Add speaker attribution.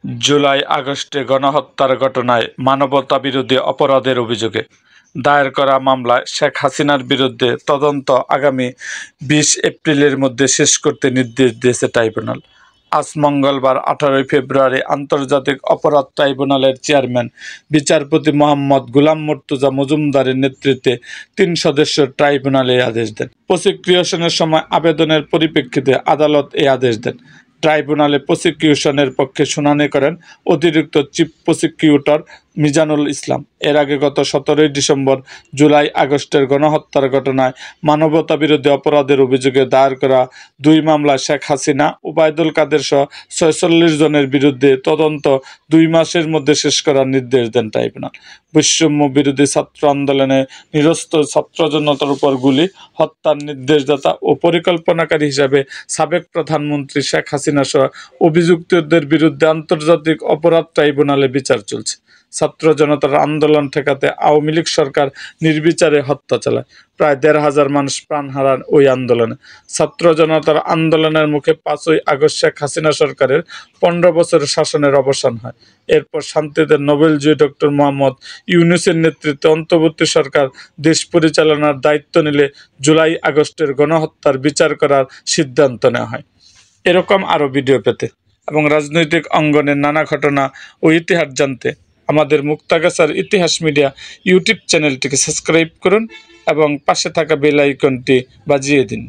Speaker 1: জুলাই আগস্টে গণহত্যার ঘটনায় মানবতাবিরোধী অপরাধের অভিযোগে দায়ের করা মামলায় শেখ হাসিনার বিরুদ্ধে তদন্ত আগামী 20 এপ্রিলের মধ্যে শেষ করতে নির্দেশ দিয়েছে ট্রাইব্যুনাল। আজ মঙ্গলবার 18 ফেব্রুয়ারি আন্তর্জাতিক অপরাধ ট্রাইব্যুনালের চেয়ারম্যান বিচারপতি মোহাম্মদ গোলাম মুর্তজা মজুমদারের নেতৃত্বে 3 সদস্যের ট্রাইব্যুনাল এই আদেশ দেন। প্রসিকিউশনের সময় আবেদনের পরিপ্রেক্ষিতে আদালত এই আদেশ দেন। ট্রাইব্যুনালে প্রসিকিউশনের পক্ষে শুনানি করেন অতিরিক্ত চিফ প্রসিকিউটর মিজানুল ইসলাম। এর আগে গত 17 ডিসেম্বর জুলাই আগস্টের গণহত্যার ঘটনায় মানবতাবিরোধী অপরাধের অভিযোগে দায়ের করা 2 মামলায় শেখ হাসিনা, ওবায়দুল কাদের সহ 46 জনের বিরুদ্ধে তদন্ত 2 মাসের মধ্যে শেষ করার নির্দেশ দেন ট্রাইব্যুনাল। বৈষম্য বিরোধী ছাত্র আন্দোলনে নিরস্ত ছাত্র জনতার উপর গুলি, হত্যার নির্দেশদাতা ও পরিকল্পনাকারী হিসাবে সাবেক প্রধানমন্ত্রী শেখ হাসিনা সহ অভিযুক্তদের বিরুদ্ধে আন্তর্জাতিক অপরাধ ট্রাইব্যুনালে বিচার চলছে। ছাত্র জনতার আন্দোলন ঠেকাতে আওয়ামী লীগ সরকার নির্বিচারে হত্যা চালায়। প্রায় 1,500 মানুষ প্রাণ হারান ওই আন্দোলনে। ছাত্র জনতার আন্দোলনের মুখে 5ই আগস্ট শেখ হাসিনা সরকারের 15 বছরের শাসনের অবসান হয়। এরপর শান্তিতে নোবেলজয়ী ডক্টর মোহাম্মদ ইউনূসের নেতৃত্বে অন্তর্বর্তী সরকার দেশ পরিচালনার দায়িত্ব নিলে জুলাই আগস্টের গণহত্যার বিচার করার সিদ্ধান্ত নেওয়া হয়। এরকম আরও ভিডিও পেতে এবং রাজনৈতিক অঙ্গনের নানা ঘটনা ও ইতিহাস জানতে আমাদের মুক্তাগাছার ইতিহাস মিডিয়া ইউটিউব চ্যানেলটিকে সাবস্ক্রাইব করুন এবং পাশে থাকা বেল আইকনটি বাজিয়ে দিন।